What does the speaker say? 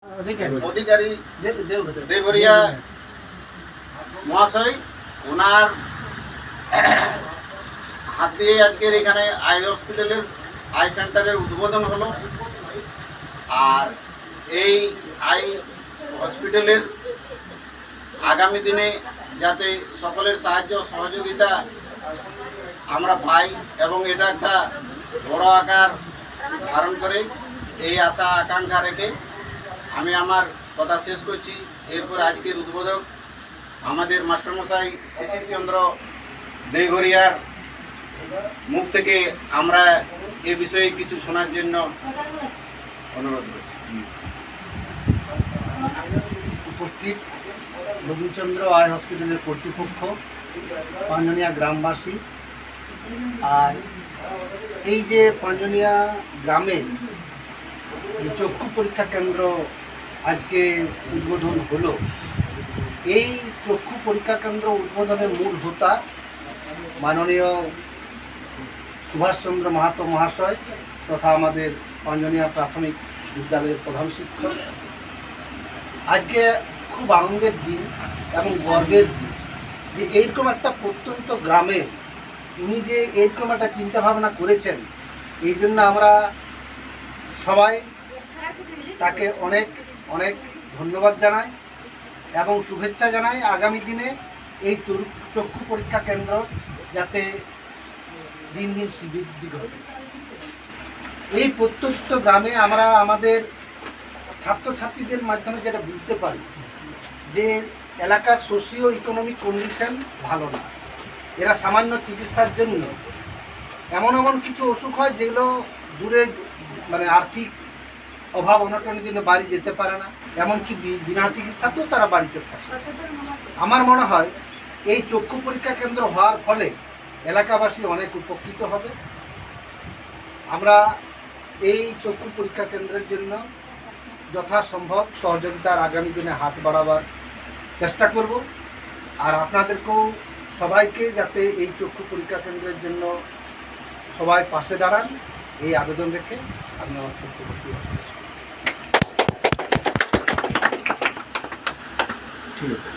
অধিকারী দেবরিয়া মহাশয়, ওনার হাত দিয়ে আজকের এখানে আই হসপিটালের আই সেন্টারের উদ্বোধন হলো। আর এই আই হসপিটালের আগামী দিনে যাতে সকলের সাহায্য সহযোগিতা আমরা পাই এবং এটা একটা বড় আকার ধারণ করে, এই আশা আকাঙ্ক্ষা রেখে আমি আমার কথা শেষ করছি। এরপর আজকের উদ্বোধক আমাদের মাস্টারমশাই শিশির চন্দ্র দেঘরিয়ার মুখ থেকে আমরা এ বিষয়ে কিছু শোনার জন্য অনুরোধ করছি। উপস্থিত রবীন্দ্রচন্দ্র আই হসপিটালের কর্তৃপক্ষ, পাঞ্জনিয়া গ্রামবাসী, আর এই যে পাঞ্জনিয়া গ্রামে যে চক্ষু পরীক্ষা কেন্দ্র আজকে উদ্বোধন হলো, এই চক্ষু পরীক্ষা কেন্দ্র উদ্বোধনের মূল হোতা মাননীয় সুভাষচন্দ্র মাহাতো মহাশয় তথা আমাদের পাঞ্জনিয়া প্রাথমিক বিদ্যালয়ের প্রধান শিক্ষক। আজকে খুব আনন্দের দিন এবং গর্বের দিন যে এইরকম একটা প্রত্যন্ত গ্রামে উনি যে এইরকম একটা চিন্তাভাবনা করেছেন, এই জন্য আমরা সবাই তাকে অনেক অনেক ধন্যবাদ জানাই এবং শুভেচ্ছা জানাই। আগামী দিনে এই চক্ষু পরীক্ষা কেন্দ্র যাতে দিন দিন বৃদ্ধি ঘটে। এই প্রত্যন্ত গ্রামে আমরা আমাদের ছাত্রছাত্রীদের মাধ্যমে যেটা বুঝতে পারি যে এলাকার সোশিও ইকোনমিক কন্ডিশন ভালো না। এরা সামান্য চিকিৎসার জন্য এমন এমন কিছু অসুখ হয় যেগুলো দূরে মানে আর্থিক অভাব অনটনের জন্য বাড়ি যেতে পারে না, এমনকি বিনা চিকিৎসাতেও তারা বাড়িতে থাকে। আমার মনে হয় এই চক্ষু পরীক্ষা কেন্দ্র হওয়ার ফলে এলাকাবাসী অনেক উপকৃত হবে। আমরা এই চক্ষু পরীক্ষা কেন্দ্রের জন্য যথাসম্ভব সহযোগিতার আগামী দিনে হাত বাড়াবার চেষ্টা করব। আর আপনাদেরকেও সবাইকে যাতে এই চক্ষু পরীক্ষা কেন্দ্রের জন্য সবাই পাশে দাঁড়ান, এই আবেদন রেখে আমি আমার ছোট্ট বক্তব্য শেষ করছি। ঠিক আছে।